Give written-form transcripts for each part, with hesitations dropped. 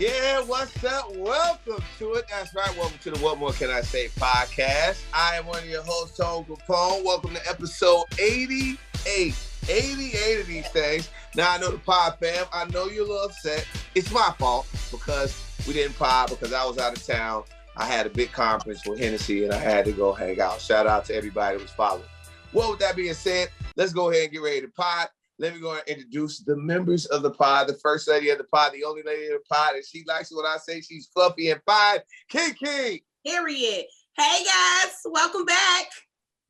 Yeah, what's up? Welcome to it. That's right. Welcome to the What More Can I Say podcast. I am one of your hosts, Kapone. Welcome to episode 88. 88 of these things. Now, I know the pod fam, I know you're a little upset. It's my fault because we didn't pod because I was out of town. I had a big conference with Hennessy and I had to go hang out. Shout out to everybody who was following. Well, with that being said, let's go ahead and get ready to pod. Let me go and introduce the members of the pod. The first lady of the pod, the only lady of the pod, and she likes what I say. She's fluffy and fine. Keke. Period. Hey guys, welcome back.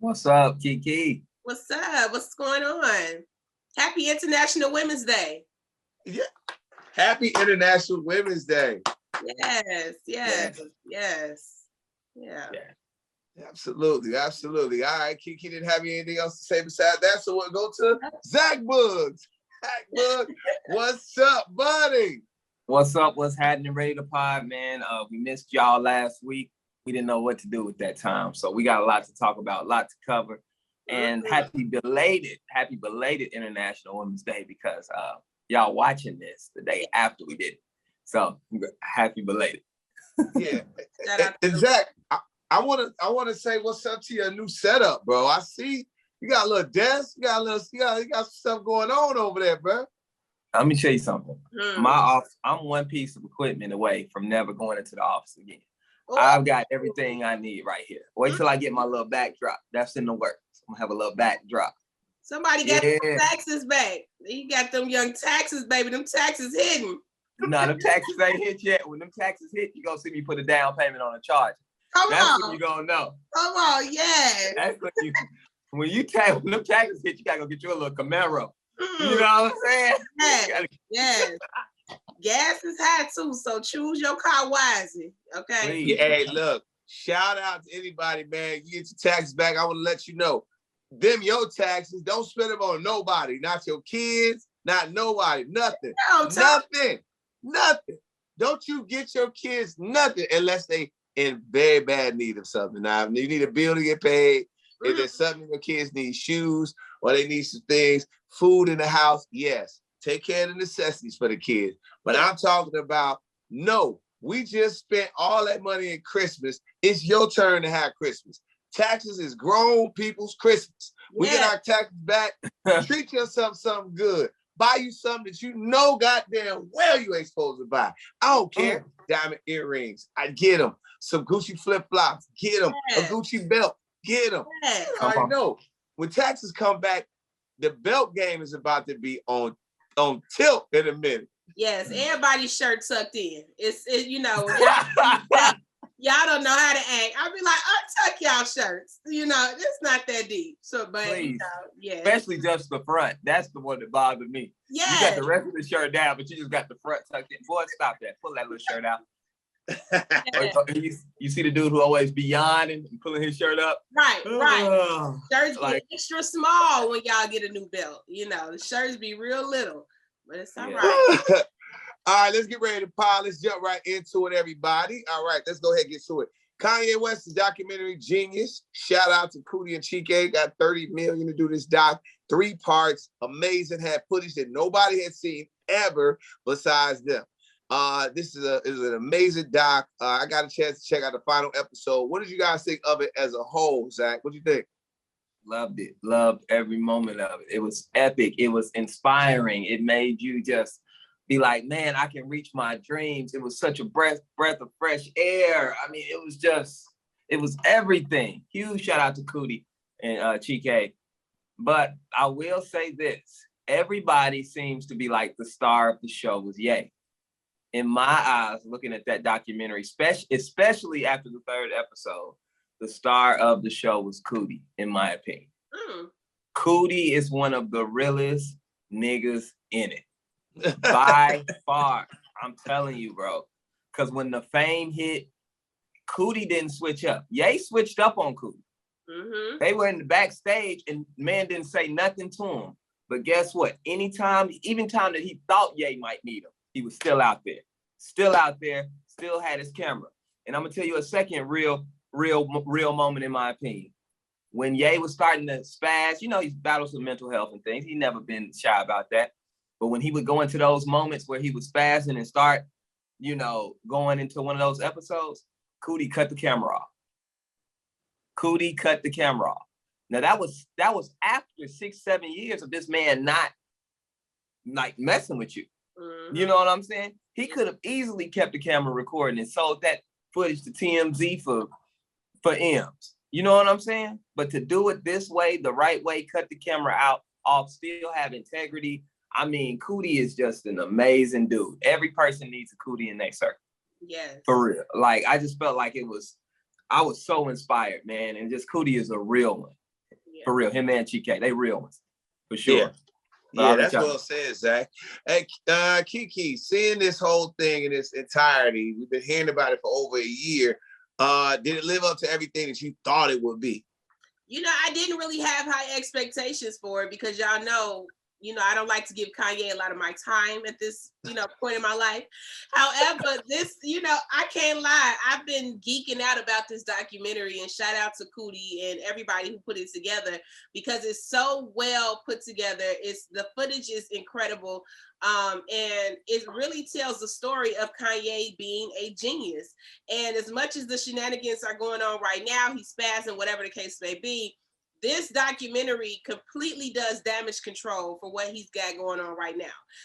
What's up, Keke? What's up? What's going on? Happy International Women's Day. Yeah. Happy International Women's Day. Yes. Yeah. Absolutely. All right, Keke didn't have anything else to say besides that, so we'll go to Zach Boog. Zach Boog, what's up, buddy? What's up? What's happening? Ready to pod, man. We missed y'all last week. We didn't know what to do at that time, so we got a lot to talk about, a lot to cover. And happy belated International Women's Day because y'all watching this the day after we did it. So happy belated. Yeah. And Zach, I want to say what's up to your new setup, bro. I see you got a little desk, you got some stuff going on over there, bro. Let me tell you something. My office, I'm one piece of equipment away from never going into the office again. I've got everything I need right here. Wait till I get my little backdrop. That's in the works. I'm gonna have a little backdrop. Somebody got them taxes back. You got them young taxes, baby. Them taxes hidden. No, them taxes ain't hit yet. When them taxes hit, you gonna see me put a down payment on a charge. That's when you gonna know. Come on, yeah. That's when them taxes hit, you gotta go get you a little Camaro. You know what I'm saying? Yes. Gas is high too, so choose your car wisely. Okay. Please. Hey, look, shout out to anybody, man. You get your taxes back. I want to let you know. Them your taxes, don't spend them on nobody, not your kids, not nobody, nothing. Nothing. Don't you get your kids nothing unless they in very bad need of something. Now, if you need a bill to get paid, if there's something your kids need, shoes, or they need some things, food in the house, yes. Take care of the necessities for the kids. But I'm talking about, no, we just spent all that money in Christmas. It's your turn to have Christmas. Taxes is grown people's Christmas. We get our taxes back. Treat yourself something good. Buy you something that you know goddamn well you ain't supposed to buy. I don't care. Diamond earrings, I get them. Some Gucci flip-flops, get them. A Gucci belt, get them. I know. When taxes come back, the belt game is about to be on tilt in a minute. Yes, everybody's shirt tucked in. It's you know, y'all don't know how to act. I'll be like, untuck y'all shirts. You know, it's not that deep. So, but please. You know, yeah. Especially just the front. That's the one that bothered me. Yeah. You got the rest of the shirt down, but you just got the front tucked in. Boy, stop that. Pull that little shirt out. You see the dude who always be yawning and pulling his shirt up? Right. Shirts get extra small when y'all get a new belt. You know, the shirts be real little, but it's all right. All right, let's get ready to pile. Let's jump right into it, everybody. All right, let's go ahead and get to it. Kanye West's documentary, Jeen-Yuhs. Shout out to Kodak and Keke. Got $30 million to do this doc. 3 parts. Amazing. Had footage that nobody had seen ever besides them. This is an amazing doc. I got a chance to check out the final episode. What did you guys think of it as a whole, Zach? What do you think? Loved it. Loved every moment of it. It was epic. It was inspiring. It made you just be like, man, I can reach my dreams. It was such a breath of fresh air. I mean, it was everything. Huge shout out to Kodak and Keke. But I will say this. Everybody seems to be like the star of the show was Ye. In my eyes, looking at that documentary, especially after the 3rd episode, the star of the show was Kodak, in my opinion. Kodak is one of the realest niggas in it. By far. I'm telling you, bro. Because when the fame hit, Kodak didn't switch up. Ye switched up on Kodak. They were in the backstage and man didn't say nothing to him. But guess what? Even time that he thought Ye might need him, he was still out there, still had his camera. And I'm gonna tell you a second real moment in my opinion. When Ye was starting to spaz, you know, he battles with mental health and things. He never been shy about that. But when he would go into those moments where he was spazzing and start you know, going into one of those episodes, Cootie cut the camera off. Cootie cut the camera off. Now that was after 6-7 years of this man not like messing with you. Mm-hmm. You know what I'm saying? He could have easily kept the camera recording and sold that footage to TMZ for M's. You know what I'm saying? But to do it this way, the right way, cut the camera off, still have integrity. I mean, Cootie is just an amazing dude. Every person needs a Cootie in their circle. Yes. For real. Like, I just felt like I was so inspired, man. And just Cootie is a real one. Yeah. For real. Him and Keke, they real ones. For sure. Yeah, that's well said, Zach. Hey, Keke, seeing this whole thing in its entirety, we've been hearing about it for over a year. Did it live up to everything that you thought it would be? You know, I didn't really have high expectations for it because y'all know, you know, I don't like to give Kanye a lot of my time at this, you know, point in my life. However, this, you know, I can't lie. I've been geeking out about this documentary, and shout out to Cootie and everybody who put it together because it's so well put together. The footage is incredible. And it really tells the story of Kanye being a genius. And as much as the shenanigans are going on right now, he's spazzing, whatever the case may be, this documentary completely does damage control for what he's got going on right now.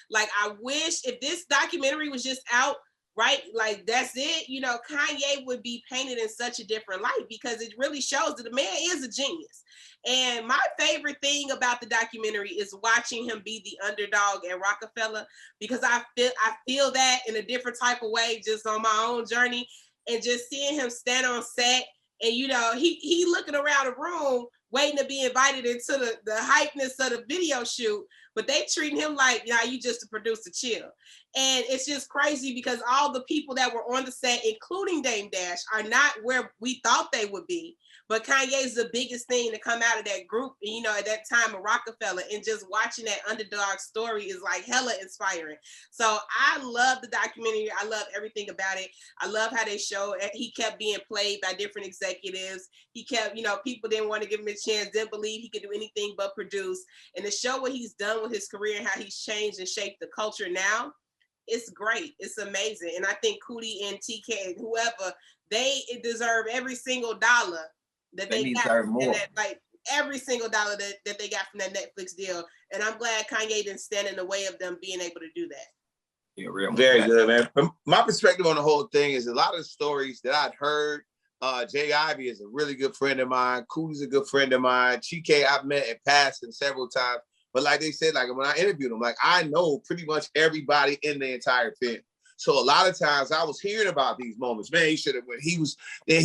Like, I wish if this documentary was just out, right, like that's it, you know, Kanye would be painted in such a different light because it really shows that the man is a genius. And my favorite thing about the documentary is watching him be the underdog at Rockefeller, because I feel that in a different type of way just on my own journey, and just seeing him stand on set and, you know, he looking around the room waiting to be invited into the hypeness of the video shoot, but they treating him like, yeah, you just a producer, chill. And it's just crazy because all the people that were on the set, including Dame Dash, are not where we thought they would be. But Kanye's the biggest thing to come out of that group, you know, at that time of Rockefeller, and just watching that underdog story is like hella inspiring. So I love the documentary. I love everything about it. I love how they show he kept being played by different executives. He kept, you know, people didn't want to give him a chance, didn't believe he could do anything but produce. And to show what he's done with his career and how he's changed and shaped the culture now, it's great. It's amazing. And I think Cootie and TK and whoever, they deserve every single dollar that they got, more. Like every single dollar that they got from that Netflix deal. And I'm glad Kanye didn't stand in the way of them being able to do that. Yeah, very good, man. From my perspective on the whole thing is a lot of the stories that I'd heard. Jay Ivy is a really good friend of mine. Cooley's a good friend of mine. Keke I've met in passing several times. But like they said, like when I interviewed him, like I know pretty much everybody in the entire film. So a lot of times I was hearing about these moments. Man, he should have, when he was, then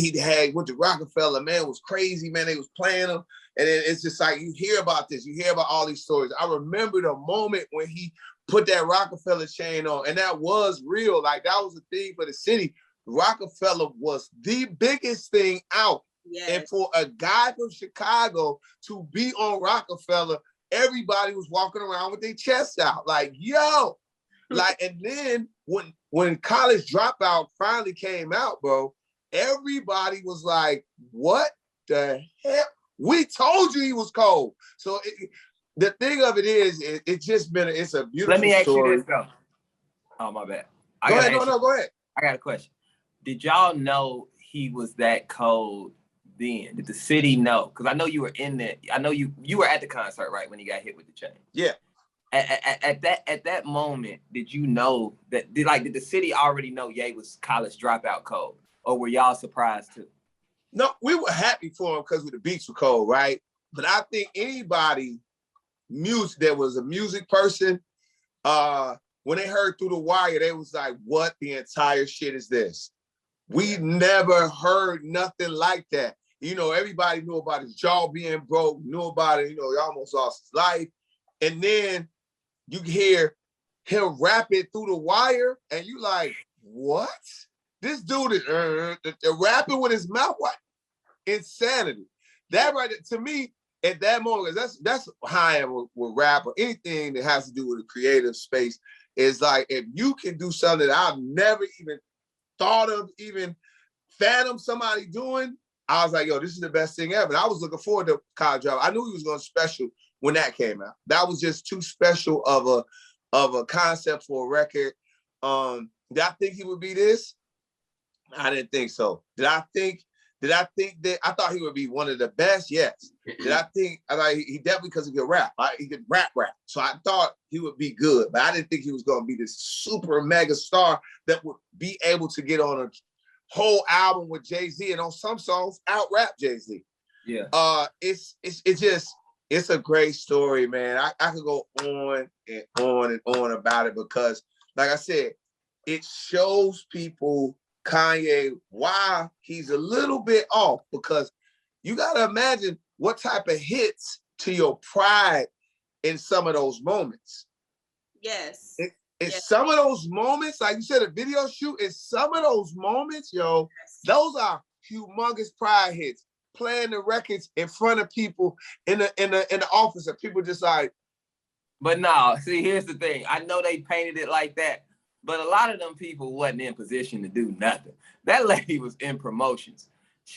went to Rockefeller, man, it was crazy, man, they was playing him. And then it's just like, you hear about this, you hear about all these stories. I remember the moment when he put that Rockefeller chain on, and that was real. Like that was the thing for the city. Rockefeller was the biggest thing out. Yes. And for a guy from Chicago to be on Rockefeller, everybody was walking around with their chests out. Like, yo, like, and then when College Dropout finally came out, bro, everybody was like, what the hell? We told you he was cold. So the thing of it is, it's just been, it's a beautiful story. Let me ask you this, though. Oh, my bad. Go ahead. Go ahead. I got a question. Did y'all know he was that cold then? Did the city know? Because I know you were in there. I know you were at the concert, right, when he got hit with the chain. Yeah. At that moment, did you know that? Did the city already know Ye was College Dropout cold, or were y'all surprised too? No, we were happy for him because the beats were cold, right? But I think anybody that was a music person, when they heard Through the Wire, they was like, "What the entire shit is this?" We never heard nothing like that. You know, everybody knew about his jaw being broke, knew about it. You know, he almost lost his life, and then you hear him rap it Through the Wire, and you like, what? This dude is rapping with his mouth. What? Insanity. That right, to me, at that moment, that's how I am with rap or anything that has to do with a creative space. Is like, if you can do something that I've never even thought of, even fathom somebody doing, I was like, yo, this is the best thing ever. And I was looking forward to College Dropout. I knew he was going to special when that came out. That was just too special of a concept for a record. Did I think he would be this? I didn't think so. Did I think that I thought he would be one of the best? Yes. I thought he definitely, because he could rap. He could rap. So I thought he would be good, but I didn't think he was going to be this super mega star that would be able to get on a whole album with Jay-Z and on some songs out rap Jay-Z. Yeah. It's a great story, man. I could go on and on and on about it because, like I said, it shows people Kanye why he's a little bit off, because you got to imagine what type of hits to your pride in some of those moments. Yes. It's some of those moments, like you said, a video shoot, in some of those moments, yo, those are humongous pride hits. Playing the records in front of people in the office, and people just like. But no, see, here's the thing. I know they painted it like that, but a lot of them people wasn't in position to do nothing. That lady was in promotions.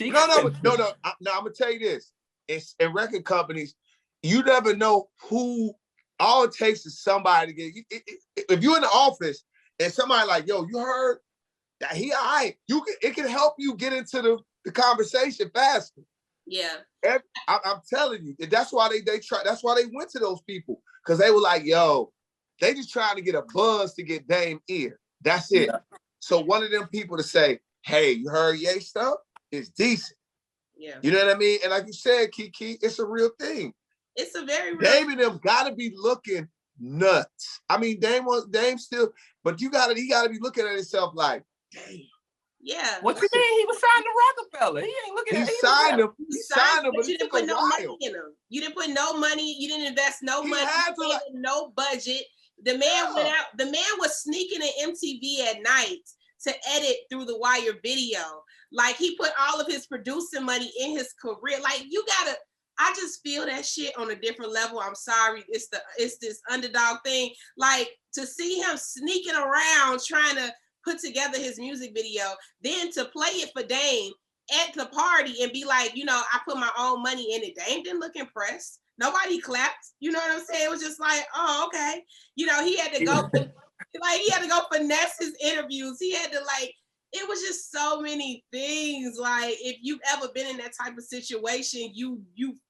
No. I'm gonna tell you this: it's in record companies. You never know who. All it takes is somebody to get. If you're in the office and somebody like, yo, you heard that he all right, it can help you get into the conversation faster. Yeah. I'm telling you, that's why they try. That's why they went to those people, because they were like, yo, they just trying to get a buzz to get Dame ear. That's it. Yeah. So one of them people to say, hey, you heard Ye stuff? It's decent. Yeah. You know what I mean? And like you said, Keke, it's a real thing. It's a very real Dame and them gotta be looking nuts. I mean, Dame still, but he gotta be looking at himself like, damn. Yeah. What you mean? He was signed to Rockefeller. He ain't looking at He signed him. He signed him, but you didn't put no money in him. You didn't put no money. You didn't invest no money. No budget. The man went out. The man was sneaking in MTV at night to edit through the wire video. Like, he put all of his producing money in his career. Like, you gotta. I just feel that shit on a different level. I'm sorry. It's this underdog thing. Like, to see him sneaking around trying to put together his music video, then to play it for Dame at the party and be like, you know, I put my own money in it. Dame didn't look impressed. Nobody clapped. You know what I'm saying? It was just like, oh, okay. You know, he had to go, he had to go finesse his interviews. He had to it was just so many things. Like, if you've ever been in that type of situation, you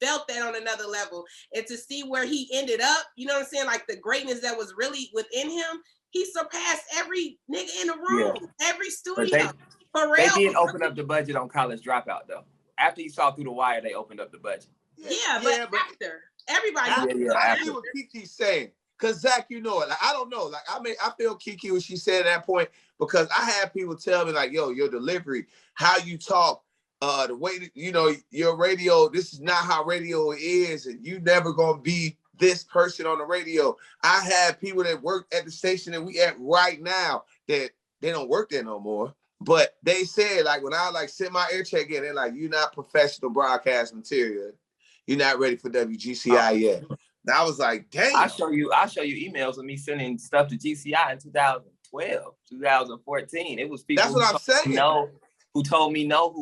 felt that on another level. And to see where he ended up, you know what I'm saying? Like, the greatness that was really within him, he surpassed every nigga in the room, every studio. For real. They did open up the budget on College Dropout, though. After he saw Through the Wire, they opened up the budget. Yeah, but after. Everybody. I see what Keke's saying. Because, Zach, you know it. Like, I don't know. Like, I feel Keke what she said at that point, because I had people tell me, like, yo, your delivery, how you talk, the way, you know, your radio, this is not how radio is, and you never going to be this person on the radio. I had people that work at the station that we at right now that they don't work there no more. But they said, like, when I sent my air check in, they're like, you're not professional broadcast material. You're not ready for WGCI yet. And I was like, damn. I'll show you emails of me sending stuff to GCI in 2012, 2014. It was people who told me no,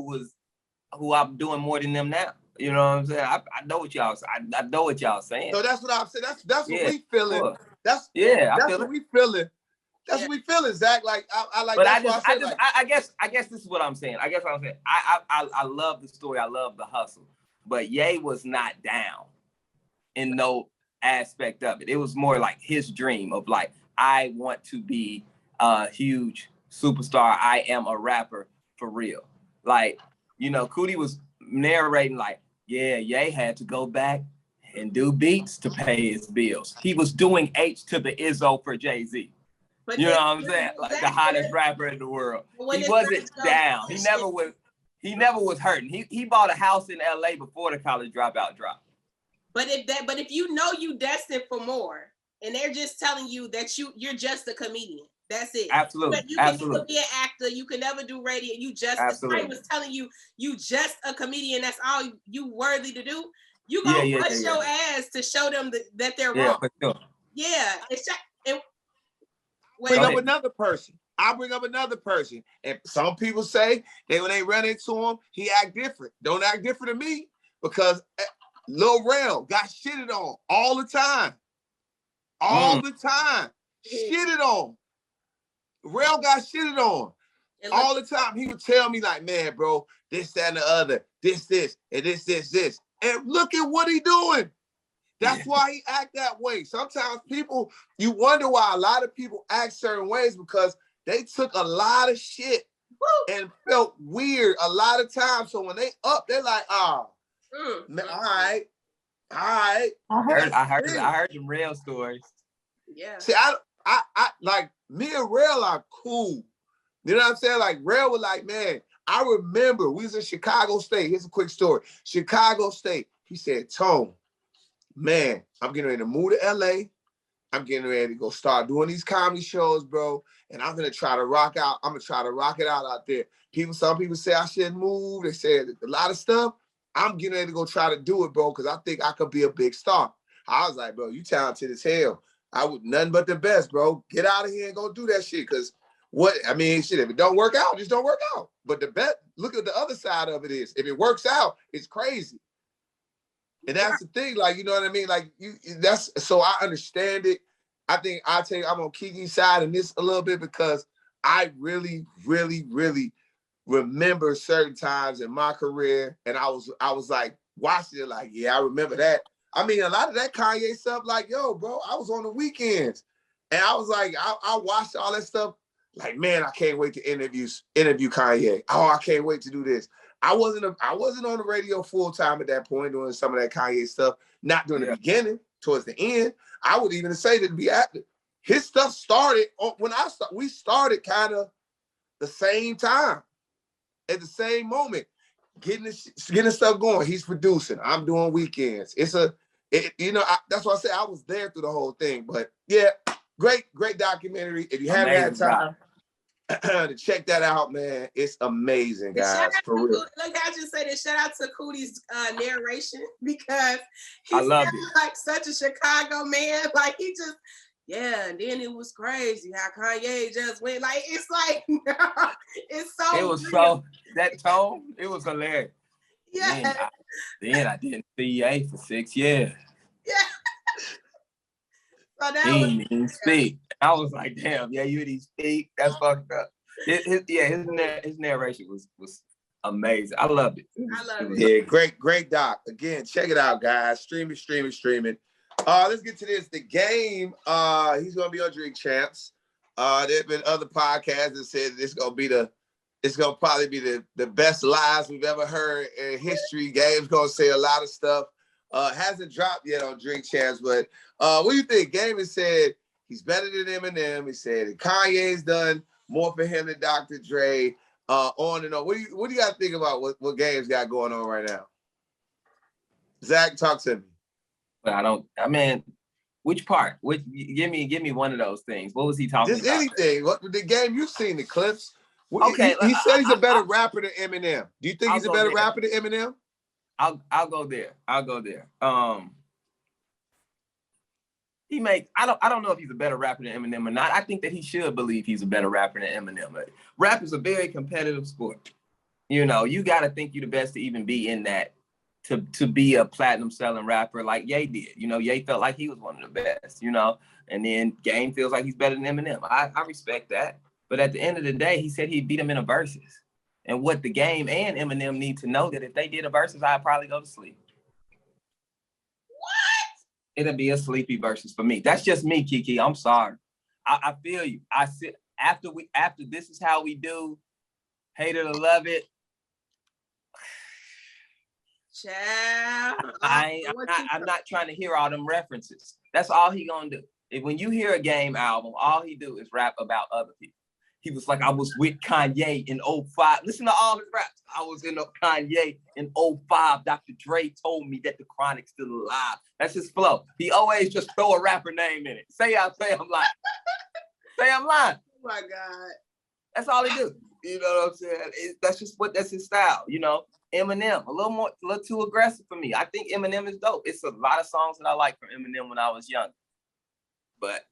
who I'm doing more than them now. You know what I'm saying? I know what y'all saying. So that's what I'm saying. That's what we feeling. Sure. That's what we feeling. That's what we feeling, Zach. Like I like. But I guess this is what I'm saying. I love the story. I love the hustle. But Ye was not down in no aspect of it. It was more like his dream of like, I want to be a huge superstar. I am a rapper for real. Like, you know, Cootie was narrating like, yeah, Ye had to go back and do beats to pay his bills. He was doing H to the Izzo for Jay-Z. But you know what I'm saying? Like the hottest rapper in the world. He wasn't down. He never was hurting. He bought a house in LA before the College Dropout dropped. But if you know you destined for more, and they're just telling you that you're just a comedian, that's it. Absolutely. But you can never be an actor. You can never do radio. You just, somebody was telling you just a comedian. That's all you worthy to do. You gonna bust your ass to show them that they're wrong. For sure. Yeah. Bring up another person. I'll bring up another person. And some people say when they run into him, he act different. Don't act different to me, because Lil Rel got shitted on all the time. All the time. Shitted on. Rail got shitted on all the time. He would tell me like, man, bro, this, that, and the other, this, and this. And look at what he doing. That's why he act that way. Sometimes people, you wonder why a lot of people act certain ways because they took a lot of shit and felt weird a lot of times. So when they up, they're like, oh, man, all right. I heard some real stories. Yeah. See, I like me and Rail are cool. You know what I'm saying? Like Rail was like, man, I remember we was in Chicago State. Here's a quick story. Chicago State. He said, Tone, man, I'm getting ready to move to LA. I'm getting ready to go start doing these comedy shows, bro. And I'm gonna try to rock out. I'm gonna try to rock it out there. Some people say I shouldn't move. They said a lot of stuff. I'm getting ready to go try to do it, bro, because I think I could be a big star. I was like, bro, you talented as hell. I would nothing but the best, bro. Get out of here and go do that shit. Cause shit, if it don't work out, just don't work out. But the bet, look at the other side of it is, if it works out, it's crazy. And that's the thing, like, you know what I mean? Like, so I understand it. I think I'm on Keke's side in this a little bit because I really, really, really remember certain times in my career, and I was like, watching it like, yeah, I remember that. I mean, a lot of that Kanye stuff, like, yo, bro, I was on the weekends, and I was like, I watched all that stuff, like, man, I can't wait to interview Kanye. Oh, I can't wait to do this. I wasn't on the radio full time at that point doing some of that Kanye stuff. Not during the beginning, towards the end. I would even say that to be active. His stuff started when we started kind of the same time, at the same moment, getting stuff going. He's producing. I'm doing weekends. That's why I say I was there through the whole thing. But yeah, great documentary. If you haven't had time to check that out, man, it's amazing, guys. For real. Look, I just say this. Shout out to Cootie's narration because he sounds like such a Chicago man. Like he just, and then it was crazy how Kanye just went. Like it's like it's so. It was real. That tone. It was hilarious. Yeah. Then I didn't see A for 6 years. Yeah. So that he didn't speak. I was like, damn, you didn't speak. That's fucked up. His narration was amazing. I loved it. Yeah, great doc. Again, check it out, guys. Streaming. Let's get to this. The game. He's gonna be on Drink Champs. There've been other podcasts that said it's gonna probably be the best lies we've ever heard in history. Game's gonna say a lot of stuff. Hasn't dropped yet on Drink Champs, but what do you think? Game has said he's better than Eminem. He said that Kanye's done more for him than Dr. Dre. On and on. What do you got to think about what Game's got going on right now? Zach, talk to me. Which part? Give me one of those things. What was he talking about? Just anything. What the Game you've seen the clips? Okay. He said he's a better rapper than Eminem. Do you think he's a better rapper than Eminem? I'll go there. I don't know if he's a better rapper than Eminem or not. I think that he should believe he's a better rapper than Eminem. Rap is a very competitive sport. You know, you got to think you're the best to even be in that, to be a platinum selling rapper like Ye did. You know, Ye felt like he was one of the best, you know, and then Game feels like he's better than Eminem. I respect that. But at the end of the day, he said he'd beat him in a versus. And what the Game and Eminem need to know that if they did a versus, I'd probably go to sleep. It'll be a sleepy versus for me. That's just me, Keke. I'm sorry. I feel you. I sit after this is how we do. Hate it or love it. Child. I'm not trying to hear all them references. That's all he gonna do. When you hear a Game album, all he do is rap about other people. He was like, I was with Kanye in 05. Listen to all his raps. I was in Kanye in 05. Dr. Dre told me that the Chronic's still alive. That's his flow. He always just throw a rapper name in it. Say I'm lying. Say I'm lying. Oh my God. That's all he do. You know what I'm saying? That's his style. You know, Eminem, a little too aggressive for me. I think Eminem is dope. It's a lot of songs that I like from Eminem when I was young. But,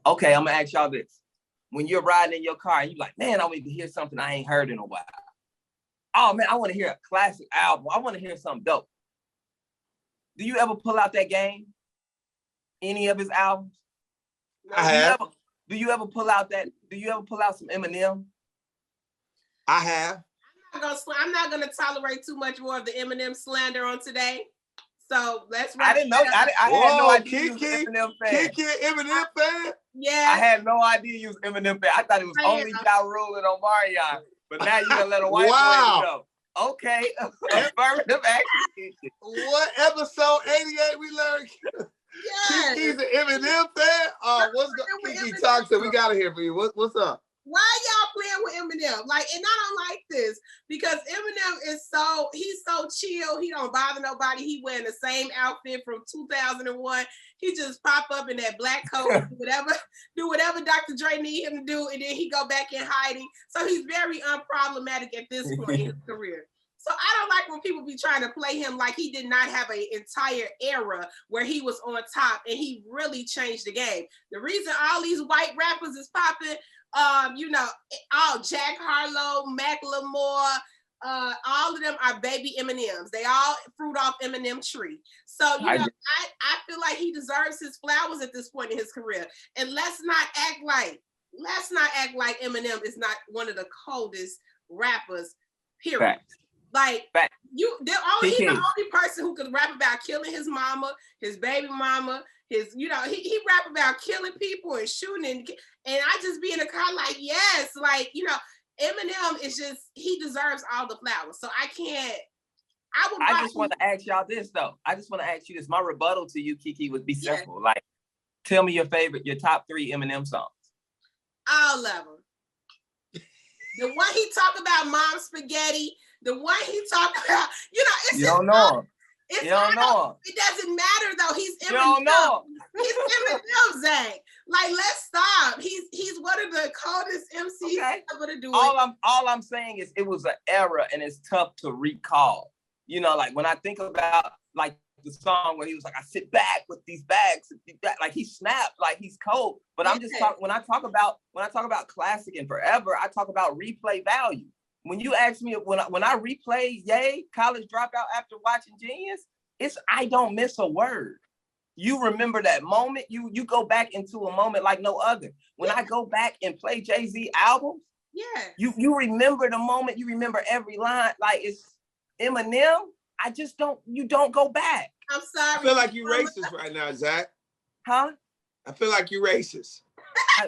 I'm going to ask y'all this. When you're riding in your car and you're like, man, I want to hear something I ain't heard in a while. Oh, man, I want to hear a classic album. I want to hear something dope. Do you ever pull out that Game? Any of his albums? I have. Do you ever pull out some Eminem? I have. I'm not gonna tolerate too much more of the Eminem slander on today. So let's. I didn't know. I had no idea you was an Eminem fan. Keke, Eminem fan. Yeah. I had no idea you was Eminem fan. I thought it was only Ja Rule and Omarion. But now you gonna let a white boy know. Okay, affirmative action. What episode 88 we learned? Yes. Keke's an Eminem fan. What's going? Keke, talk to. We gotta hear from you. What's up? Why y'all playing with Eminem? Like, and I don't like this because Eminem is he's so chill. He don't bother nobody. He wearing the same outfit from 2001. He just pop up in that black coat, do whatever Dr. Dre need him to do, and then he go back in hiding. So he's very unproblematic at this point in his career. So I don't like when people be trying to play him like he did not have an entire era where he was on top and he really changed the game. The reason all these white rappers is popping, all Jack Harlow, Macklemore, all of them are baby M&Ms. They all fruit off Eminem tree. So, I feel like he deserves his flowers at this point in his career. And let's not act like Eminem is not one of the coldest rappers, period. Fact. Like, Fact. He's the only person who could rap about killing his mama, his baby mama, he rap about killing people and shooting and I just be in the car like, yes, like, Eminem is just, he deserves all the flowers. So I just want to ask y'all this though. I just want to ask you this. My rebuttal to you, Keke, would be simple. Like, tell me your top 3 Eminem songs. All of them. The one he talk about mom spaghetti, the one he talk about, it's you don't know him. You don't know him. It doesn't matter though. He's Eminem. You don't know. He's Eminem, Zach. Like, let's stop. He's one of the coldest MCs ever to do it. All I'm saying is it was an era and it's tough to recall. Like when I think about like the song where he was like, I sit back with these bags, like he snapped, like he's cold. But I'm just talking when I talk about classic and forever, I talk about replay value. When you ask me when I replay College Dropout after watching Jeen-Yuhs, I don't miss a word. You remember that moment. You go back into a moment like no other. When I go back and play Jay-Z albums, you remember the moment. You remember every line. Like it's Eminem. You don't go back. I'm sorry. I feel like you're racist right now, Zach. Huh? I feel like you're racist.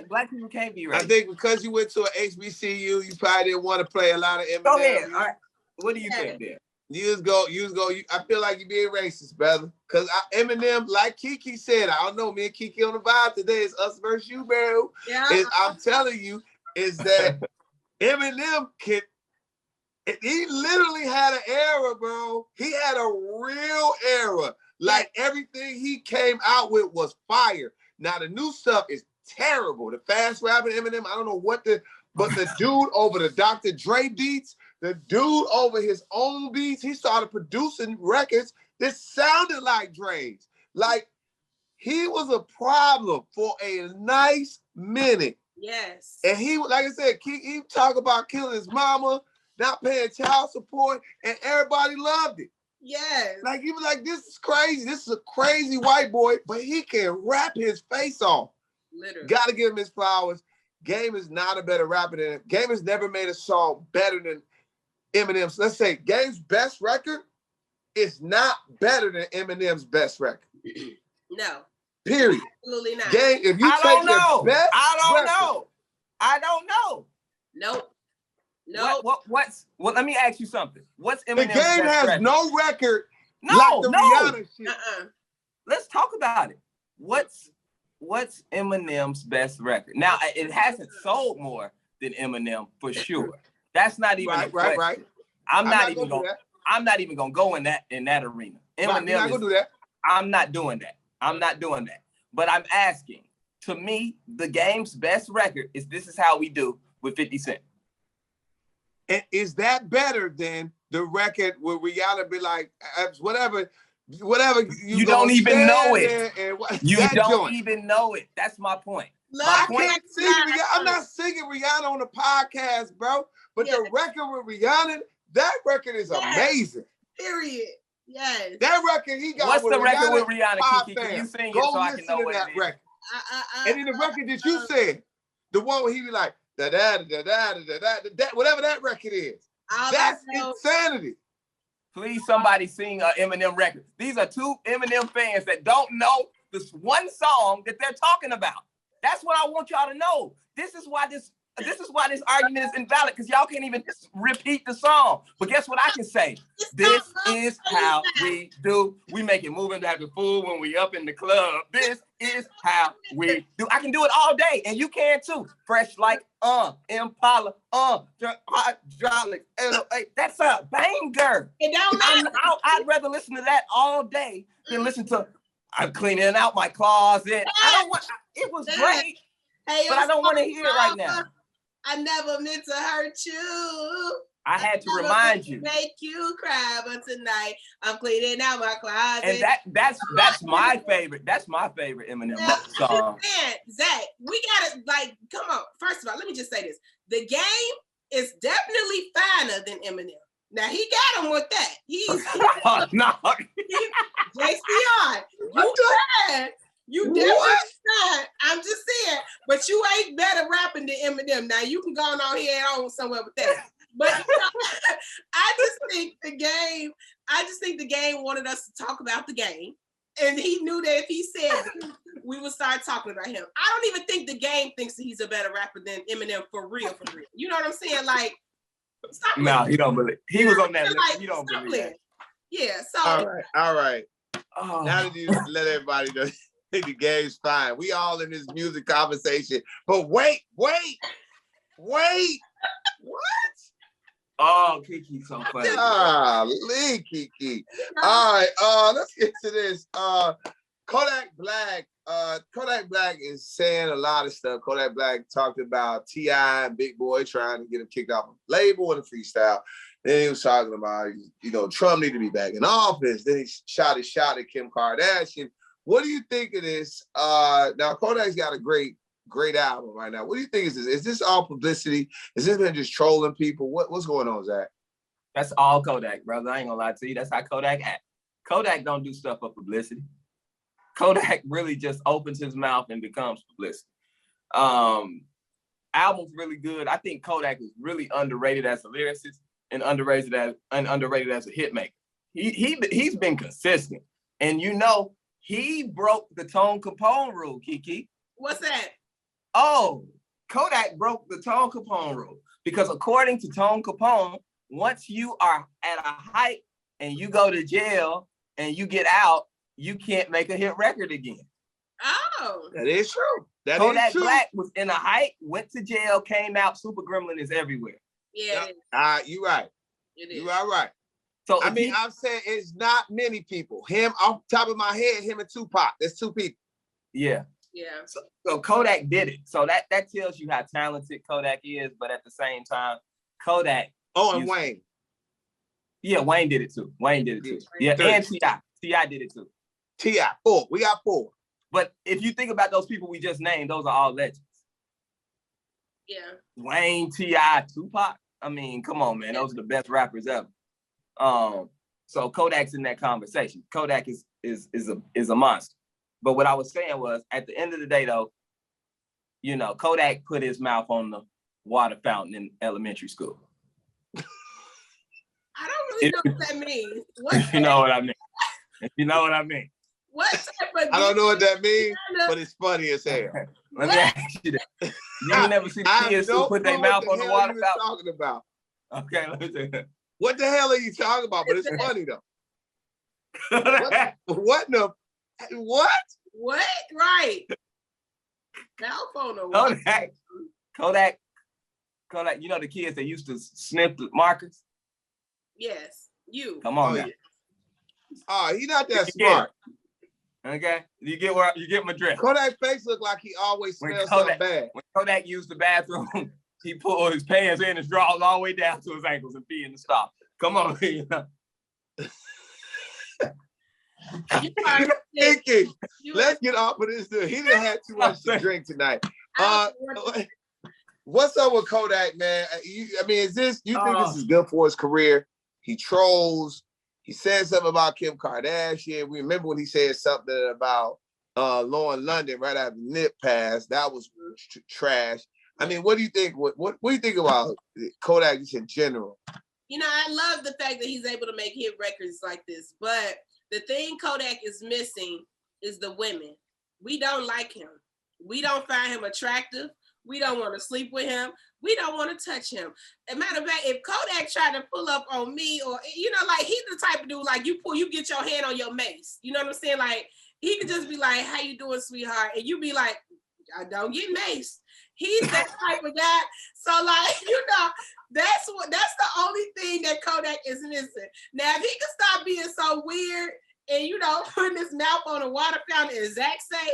Black people can't be racist. I think because you went to an HBCU, you probably didn't want to play a lot of Eminem. Go ahead. All right. What do you think there? You just go. I feel like you're being racist, brother. Because Eminem, like Keke said, I don't know, me and Keke on the vibe today is us versus you, bro. Yeah. I'm telling you, is that Eminem he literally had an era, bro. He had a real era. Like everything he came out with was fire. Now the new stuff is terrible. The fast rapping Eminem, I don't know but the dude over the Dr. Dre beats, the dude over his own beats, he started producing records that sounded like Dre's. Like, he was a problem for a nice minute. Yes. And he, like I said, he talk about killing his mama, not paying child support, and everybody loved it. Yes. Like, he was like, this is crazy. This is a crazy white boy, but he can rap his face off. Literally. Gotta give him his flowers. Game is not a better rapper than him. Game has never made a song better than Eminem's. Let's say Game's best record is not better than Eminem's best record. No. Period. Absolutely not. Game, if you take your best I don't know. Nope. Let me ask you something. What's Eminem's The Game best has record? no record like the Rihanna shit. Let's talk about it. What's Eminem's best record? Now, it hasn't sold more than Eminem for sure. That's not even a question. Right. I'm not even gonna go in that arena. Eminem not gonna do that. I'm not doing that. But I'm asking, to me, the Game's best record this is how we do with 50 Cent. And is that better than the record where Rihanna be like, whatever you don't even know it. You don't even know it. That's my point. I'm not singing Rihanna on the podcast, bro. But the record with Rihanna, that record is amazing. Period. Yes. That record he got. What's with the record with Rihanna, Keke? Keke? Can you sing it so I can know what it is? Record. And then the record that you said, The one where he be like, da da da da da da da, whatever that record is. That's insanity. Please, somebody sing an Eminem record. These are two Eminem fans that don't know this one song that they're talking about. That's what I want y'all to know. This is why this argument is invalid, because y'all can't even repeat the song. But guess what I can say? This is how we do. We make it moving like a fool when we up in the club. This is how we do. I can do it all day, and you can too. Fresh like Impala, hydraulic, 808. That's a banger. It don't matter. I'd rather listen to that all day than listen to I'm cleaning out my closet. It was great, but I don't want to hear it right now. I never meant to hurt you. I had to remind you. Make you cry, but tonight I'm cleaning out my closet. And that's my favorite. That's my favorite Eminem song. Man, Zach, we gotta come on. First of all, let me just say this: The Game is definitely finer than Eminem. Now he got him with that. He's no. JCR. You bad. You definitely not. I'm just saying, but you ain't better rapping than Eminem. Now you can go on here and on somewhere with that. But I just think the game wanted us to talk about the game. And he knew that if he said it, we would start talking about him. I don't even think the game thinks that he's a better rapper than Eminem for real. You know what I'm saying? Like, stop. No, he don't believe. He was on that list. He don't believe that. Yeah, so. All right. Oh. Now that you let everybody know the game's fine. We all in this music conversation. But wait. What? Oh, Keke, so funny. Lee Keke. All right, let's get to this. Kodak Black is saying a lot of stuff. Kodak Black talked about T.I. and Big Boy trying to get him kicked off of the label in a freestyle. Then he was talking about, Trump need to be back in office. Then he shot at Kim Kardashian. What do you think of this? Now, Kodak's got a great album right now. What do you think is this? Is this all publicity? Is this been just trolling people? What's going on, Zach? That's all Kodak, brother. I ain't gonna lie to you. That's how Kodak act. Kodak don't do stuff for publicity. Kodak really just opens his mouth and becomes publicity. Album's really good. I think Kodak is really underrated as a lyricist and underrated as a hit maker. He's been consistent. And he broke the Tone Kapone rule, Keke. What's that? Oh, Kodak broke the Tone Kapone rule because according to Tone Kapone, once you are at a height and you go to jail and you get out, you can't make a hit record again. Oh, that is true. Kodak Black was in a height, went to jail, came out. Super Gremlin is everywhere. Yeah. You're right. You are right. So I'm saying it's not many people. Him off the top of my head, him and Tupac. There's two people. Yeah. Yeah. So Kodak did it. So that tells you how talented Kodak is, but at the same time, Kodak. Oh, and Wayne. Yeah, Wayne did it too. Yeah, and T.I. T.I. did it too. T.I. 4. We got 4. But if you think about those people we just named, those are all legends. Yeah. Wayne, T.I., Tupac. I mean, come on, man. Those are the best rappers ever. So Kodak's in that conversation. Kodak is a monster. But what I was saying was, at the end of the day, though, Kodak put his mouth on the water fountain in elementary school. I don't really know what that means. If you know what I mean. If you know what I mean. What type of I don't know what that means, but it's funny as hell. Let me ask you that. You never see the kids who put their mouth on the water fountain? Talking about. Okay, let me say that. What the hell are you talking about? But it's funny though. What the? What? What? Right. Mouth on the water. Kodak. You know the kids that used to sniff the markers? Yes. You. Come on now. Yeah. Oh, he's not that smart. Okay, you get my drift. Kodak's face look like he always smells something bad. When Kodak used the bathroom, he pulled his pants in his drawers all the way down to his ankles and pee in the stop. Come on, Keke, let's get off of this. Dude. He didn't have too much to drink tonight. What's up with Kodak, man? You think this is good for his career? He trolls. He said something about Kim Kardashian. We remember when he said something about Lauren London right after Nip passed. That was trash. I mean, what do you think? What do you think about Kodak just in general? You know, I love the fact that he's able to make hit records like this, but the thing Kodak is missing is the women. We don't like him. We don't find him attractive. We don't want to sleep with him. We don't want to touch him. As a matter of fact, if Kodak tried to pull up on me, or like he's the type of dude like you get your hand on your mace. You know what I'm saying? Like he could just be like, "How you doing, sweetheart?" And you be like, "I don't get maced." He's that type of guy. So like, that's the only thing that Kodak is missing. Now, if he could stop being so weird and putting his mouth on a water fountain, as Zach say,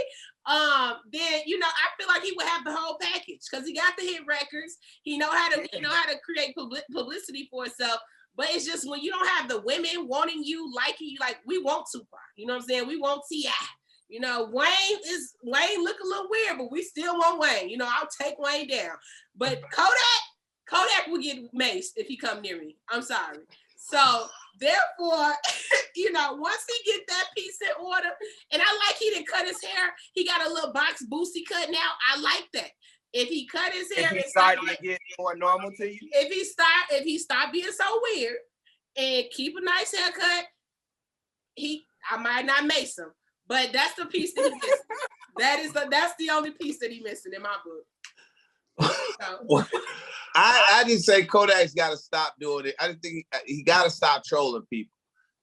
then I feel like he would have the whole package because he got the hit records. He know how to create publicity for himself. But it's just when you don't have the women wanting you, liking you, like we want Tupac. You know what I'm saying? We want T.I. Wayne look a little weird, but we still want Wayne. I'll take Wayne down. But Kodak will get maced if he come near me. I'm sorry. So therefore, once he get that piece in order, and I like he didn't cut his hair. He got a little box boosie cut now. I like that. If he cut his hair, if he started to get more normal to you. If he stop being so weird and keep a nice haircut, I might not mace him. But that's the piece that he missing. That's the only piece that he missing in my book. So. I just say Kodak's got to stop doing it. I just think he got to stop trolling people.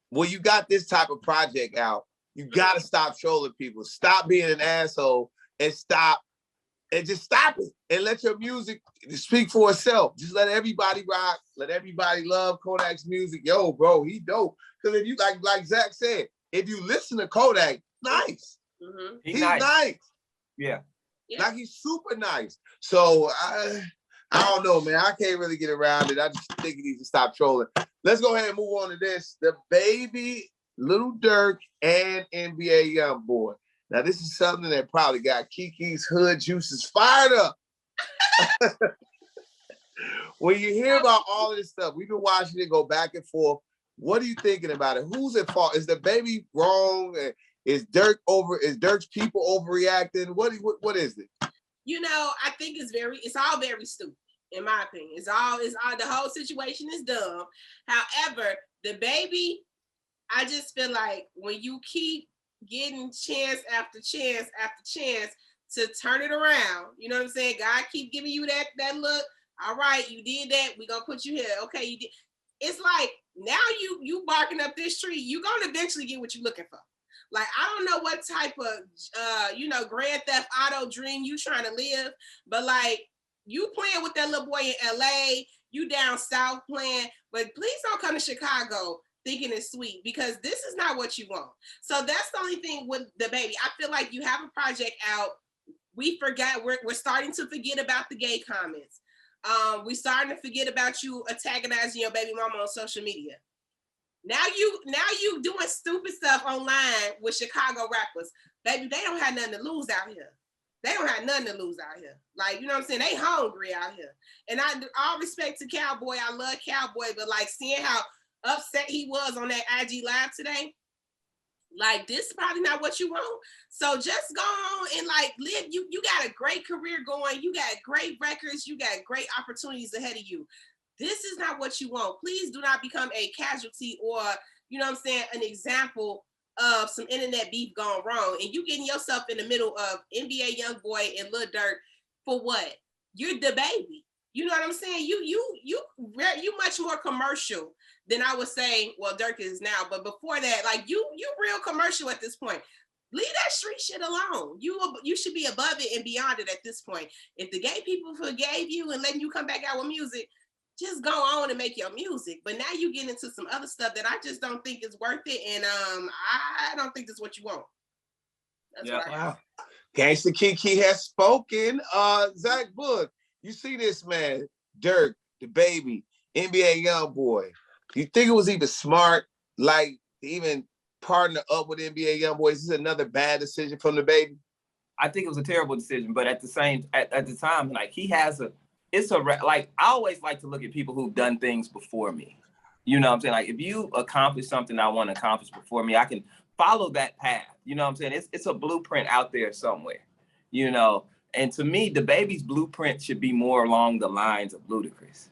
When you got this type of project out, you got to stop trolling people. Stop being an asshole and just stop it and let your music speak for itself. Just let everybody rock. Let everybody love Kodak's music. Yo, bro, he dope. Because if you like Zach said, if you listen to Kodak, nice. Mm-hmm. He's nice. Yeah. Like he's super nice. So I don't know, man. I can't really get around it. I just think he needs to stop trolling. Let's go ahead and move on to this. The Baby, Lil Durk, and NBA Youngboy. Now, this is something that probably got Keke's hood juices fired up. When you hear about all of this stuff, we've been watching it go back and forth. What are you thinking about it? Who's at fault? Is the Baby wrong? Is Durk's people overreacting? What is it? I think it's all very stupid, in my opinion. It's all the whole situation is dumb. However, the Baby, I just feel like when you keep getting chance after chance after chance to turn it around, you know what I'm saying? God keep giving you that look. All right, you did that. We're gonna put you here. Okay, you did. It's like now you barking up this tree, you're gonna eventually get what you're looking for. Like, I don't know what type of, Grand Theft Auto dream you trying to live, but like, you playing with that little boy in LA, you down south playing, but please don't come to Chicago thinking it's sweet because this is not what you want. So that's the only thing with the Baby. I feel like you have a project out. We forgot, we're starting to forget about the gay comments. We starting to forget about you antagonizing your baby mama on social media. Now you doing stupid stuff online with Chicago rappers. Baby, they don't have nothing to lose out here. They don't have nothing to lose out here. Like, you know what I'm saying? They hungry out here. And all respect to Calboy. I love Calboy, but like seeing how upset he was on that IG live today, like this is probably not what you want. So just go on and like live. You got a great career going. You got great records. You got great opportunities ahead of you. This is not what you want. Please do not become a casualty or, you know what I'm saying, an example of some internet beef gone wrong. And you getting yourself in the middle of NBA Youngboy and Lil Durk for what? You're the Baby. You know what I'm saying? You much more commercial than I would say, well, Durk is now. But before that, like you real commercial at this point. Leave that street shit alone. You should be above it and beyond it at this point. If the gay people forgave you and letting you come back out with music, just go on and make your music. But now you get into some other stuff that I just don't think is worth it. And I don't think that's what you want. That's what I wow. Gangsta Keke has spoken. Zach Boog, you see this man, Durk, the Baby, NBA Youngboy. You think it was even smart, like even partner up with NBA Youngboy? Is this another bad decision from the Baby? I think it was a terrible decision, but at the time, like I always like to look at people who've done things before me. You know what I'm saying? Like if you accomplish something I want to accomplish before me, I can follow that path. You know what I'm saying? It's a blueprint out there somewhere, And to me, the baby's blueprint should be more along the lines of Ludacris.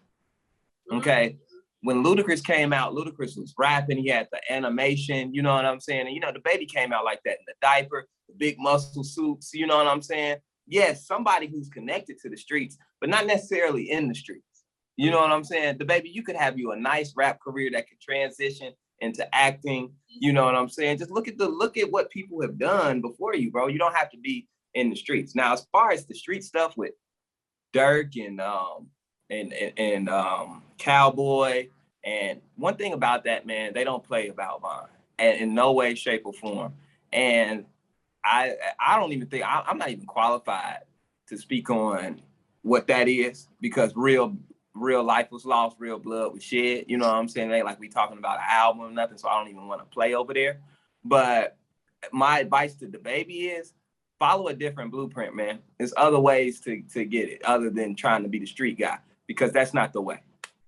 Okay. When Ludacris came out, Ludacris was rapping. He had the animation, you know what I'm saying? And, you know, the baby came out like that in the diaper, the big muscle suits, you know what I'm saying? Yes, somebody who's connected to the streets, but not necessarily in the streets. You know what I'm saying? The baby, you could have you a nice rap career that could transition into acting. You know what I'm saying? Just look at what people have done before you, bro. You don't have to be in the streets. Now, as far as the street stuff with Dirk and Calboy, and one thing about that, man, they don't play about Vine, and in no way, shape, or form. And I don't even think I'm not even qualified to speak on what that is, because real life was lost, real blood was shed. You know what I'm saying? They like we talking about an album or nothing, so I don't even want to play over there. But my advice to the baby is follow a different blueprint, man. There's other ways to get it other than trying to be the street guy, because that's not the way.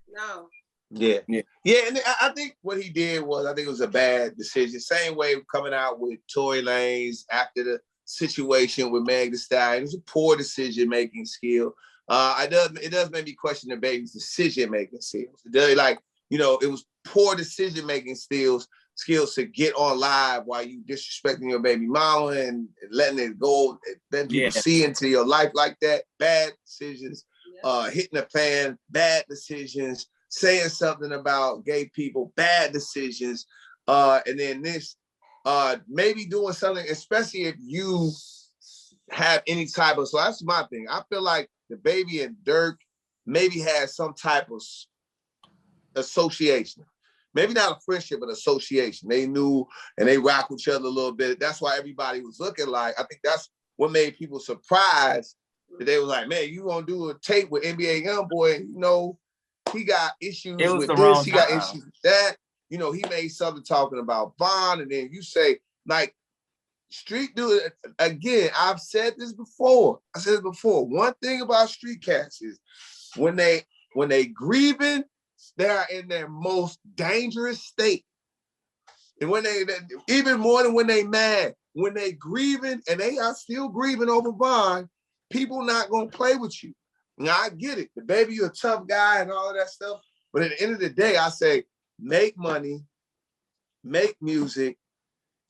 No. Yeah. And I think what he did was, I think it was a bad decision. Same way coming out with Tory Lanez after the situation with Meg Thee Stallion. It was a poor decision-making skill. It does make me question the baby's decision-making skills. It does, like, you know, it was poor decision-making skills to get on live while you disrespecting your baby mama and letting it go, letting people see into your life like that. Bad decisions, hitting a fan, bad decisions, saying something about gay people, bad decisions. And then this, maybe doing something, especially if you have any type of, so that's my thing. I feel like the baby and Dirk maybe had some type of association. Maybe not a friendship, but association. They knew and they rock with each other a little bit. That's why everybody was looking like, I think that's what made people surprised, that they was like, man, you gonna do a tape with NBA Youngboy, and you know, he got issues with this, he got issues with that. You know, he made something talking about Bond, and then you say, like, street dude, again, I've said this before. One thing about street cats is when they grieving, they are in their most dangerous state. And when they, even more than when they mad, when they grieving, and they are still grieving over Bond, people not gonna play with you. Now, I get it. The baby, you're a tough guy and all of that stuff. But at the end of the day, I say, make money, make music,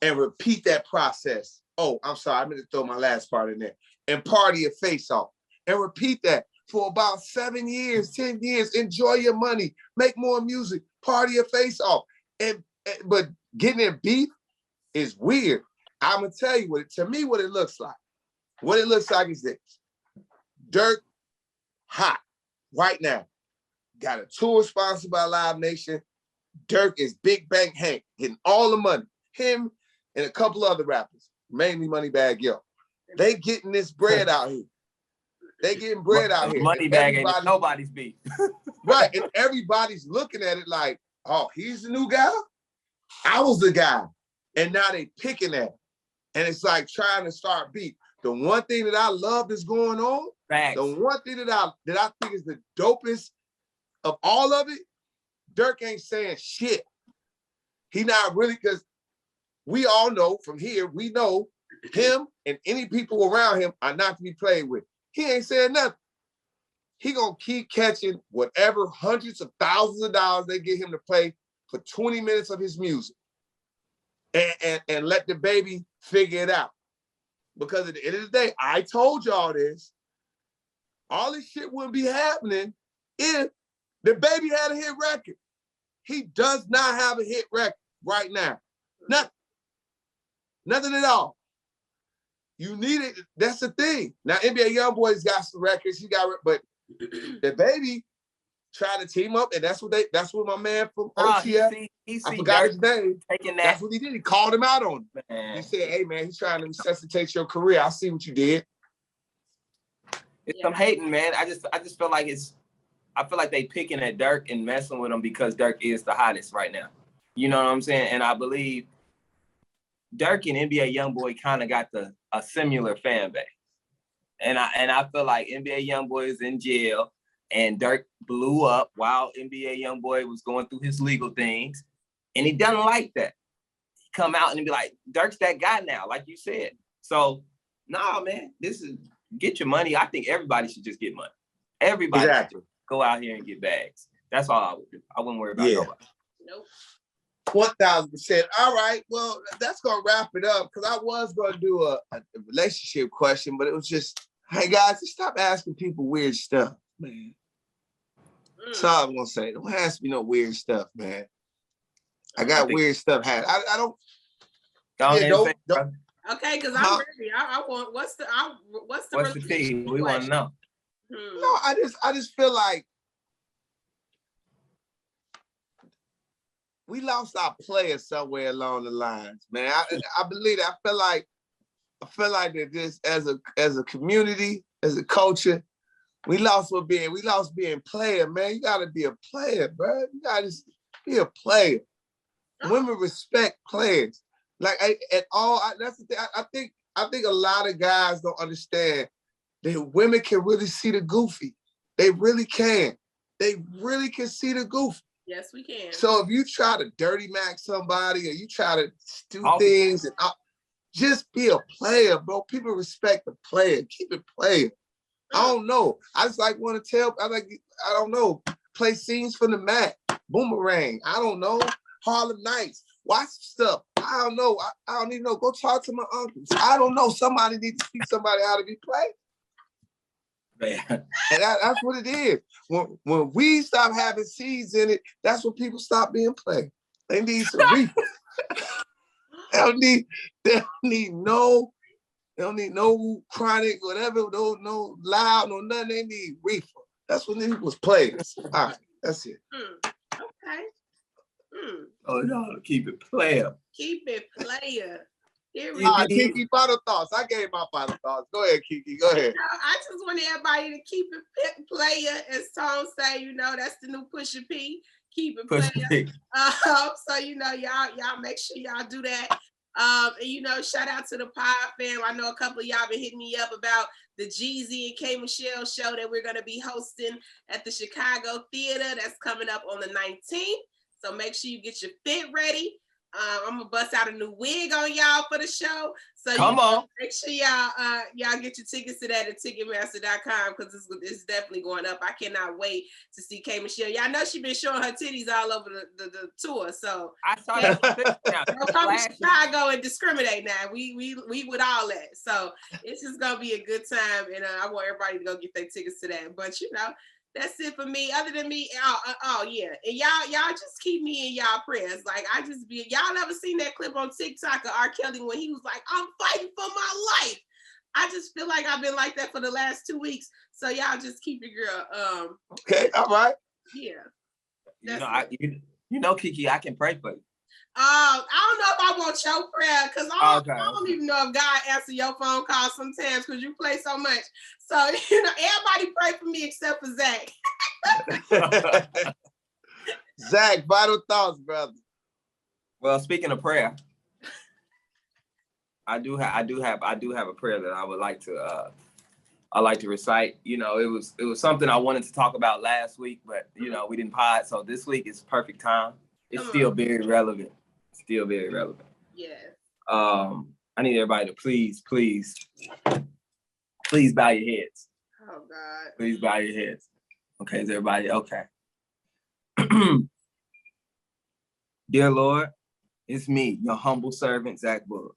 and repeat that process. Oh, I'm sorry, I meant to throw my last part in there. And party your face off. And repeat that for about 7 years, 10 years. Enjoy your money. Make more music. Party your face off. But getting in beef is weird. I'm going to tell you what it looks like. What it looks like is this. Dirk, hot right now. Got a tour sponsored by Live Nation. Dirk is Big Bank Hank, getting all the money. Him and a couple other rappers, mainly Moneybagg Yo. They getting this bread out here. They getting bread out here. Moneybagg ain't nobody's beat. Right, and everybody's looking at it like, oh, he's the new guy? I was the guy. And now they picking at it. And it's like trying to start beef. The one thing that I love that's going on, Facts. The one thing that I think is the dopest of all of it, Dirk ain't saying shit. He not really, because we all know from here, we know him and any people around him are not to be played with. He ain't saying nothing. He gonna keep catching whatever hundreds of thousands of dollars they get him to play for 20 minutes of his music. And let the baby figure it out. Because at the end of the day, I told y'all this, all this shit wouldn't be happening if the baby had a hit record. He does not have a hit record right now. Nothing at all. You need it. That's the thing. Now, NBA Youngboy's got some records. But the baby tried to team up, and that's what my man from OTF, I forgot his name. That's what he did. He called him out on it. Man. He said, hey, man, he's trying to necessitate your career. I see what you did. I'm hating, man. I just feel like I feel like they picking at Dirk and messing with him because Dirk is the hottest right now. You know what I'm saying? And I believe Dirk and NBA Youngboy kind of got a similar fan base. And I feel like NBA Youngboy is in jail and Dirk blew up while NBA Youngboy was going through his legal things. And he doesn't like that. He come out and be like, Dirk's that guy now, like you said. So, nah, man, this is get your money. I think everybody should just get money. Everybody should go out here and get bags. That's all I would do. I wouldn't worry about nobody. Nope. 1,000%. All right. Well, that's gonna wrap it up because I was gonna do a relationship question, but it was just, hey guys, just stop asking people weird stuff, man. That's all I'm gonna say. Don't ask me no weird stuff, man. I got weird stuff. I don't. Okay, because I'm ready. I want. What's the thing? We want to know. No, I just feel like we lost our player somewhere along the lines, man. I believe that. I feel like that just as a community, as a culture, we lost being player, man. You gotta be a player, bro. You gotta just be a player. Women respect players. Like that's the thing. I think a lot of guys don't understand that women can really see the goofy. They really can. They really can see the goofy. Yes, we can. So if you try to dirty mac somebody or you try to do things and just be a player, bro. People respect the player. Keep it player. I don't know. I just want to tell. I don't know. Play scenes from the Mac, Boomerang. I don't know. Harlem Nights. Watch stuff. I don't know. I don't even know. Go talk to my uncles. I don't know. Somebody needs to teach somebody how to be played. And that's what it is. When we stop having seeds in it, that's when people stop being played. They need some reaper. They don't need no chronic, whatever, no loud, no nothing. They need reefer. That's when they was players. All right, that's it. Okay. Oh no, keep it player. Keep it player. All right, Keke, final thoughts. I gave my final thoughts. Go ahead, Keke. Go ahead. I just want everybody to keep it player, as Tom say. That's the new Pusha P. Keep it player. So y'all make sure y'all do that. And shout out to the pod fam. I know a couple of y'all been hitting me up about the Jeezy and K Michelle show that we're gonna be hosting at the Chicago Theater. That's coming up on the 19th. So make sure you get your fit ready. I'm gonna bust out a new wig on y'all for the show. So come on, make sure y'all get your tickets to that at Ticketmaster.com because it's definitely going up. I cannot wait to see K Michelle. Y'all know she's been showing her titties all over the tour. So I saw that. Don't come to Chicago and discriminate now. We with all that. So it's just gonna be a good time, and I want everybody to go get their tickets to that. But that's it for me. Other than me, yeah. And y'all just keep me in y'all prayers. Like y'all ever seen that clip on TikTok of R. Kelly when he was like, I'm fighting for my life. I just feel like I've been like that for the last 2 weeks. So y'all just keep your girl. Okay, all right. Yeah. Keke, I can pray for you. I don't know if I want your prayer because I don't even know if God answers your phone calls sometimes because you play so much. So, everybody pray for me except for Zach. Zach, vital thoughts, brother. Well, speaking of prayer, I do have a prayer that I would like to recite. It was something I wanted to talk about last week, but we didn't pod. So this week is perfect time. It's still very relevant. Still very relevant. Yeah. I need everybody to please bow your heads. Oh God. Please bow your heads. Okay, is everybody okay? Dear Lord, it's me, your humble servant, Zach Boog.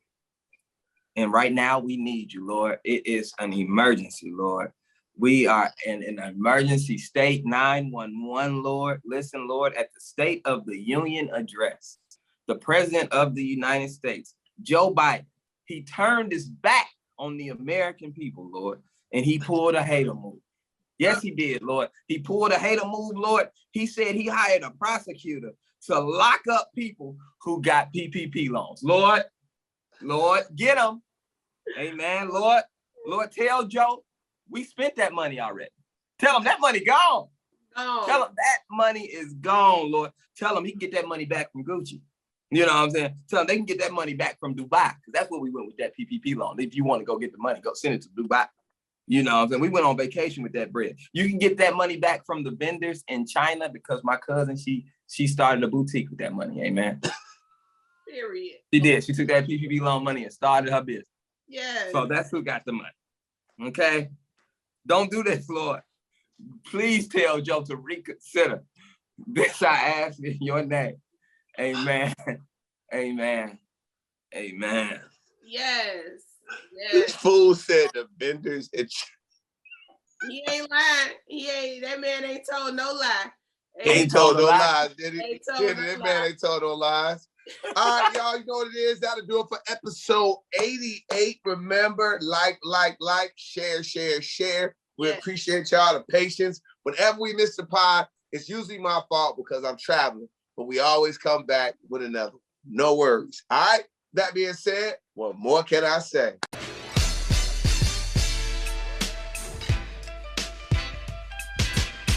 And right now we need you, Lord. It is an emergency, Lord. We are in an emergency state, 911, Lord. Listen, Lord, at the State of the Union address, the President of the United States, Joe Biden, he turned his back on the American people, Lord, and he pulled a hater move. Yes, he did, Lord. He pulled a hater move, Lord. He said he hired a prosecutor to lock up people who got PPP loans. Lord, get them. Amen, Lord. Lord, tell Joe, we spent that money already. Tell him that money gone. Tell him that money is gone, Lord. Tell him he can get that money back from Gucci. You know what I'm saying? Tell them they can get that money back from Dubai, because that's where we went with that PPP loan. If you want to go get the money, go send it to Dubai. You know what I'm saying? We went on vacation with that bread. You can get that money back from the vendors in China, because my cousin, she started a boutique with that money. Amen. Period. She did. She took that PPP loan money and started her business. Yeah. So that's who got the money. Okay? Don't do this, Lord. Please tell Joe to reconsider. This I ask in your name. Amen. Amen. Amen. Yes. This fool said the vendors. He ain't lying. That man ain't told no lie. Ain't told no lies, did he? Ain't told no That lie. man ain't told no lies. All right, y'all, you know what it is. That'll do it for episode 88. Remember, like, share. We appreciate y'all the patience. Whenever we miss the pod, it's usually my fault because I'm traveling, but we always come back with another. No worries. All right. That being said, what more can I say?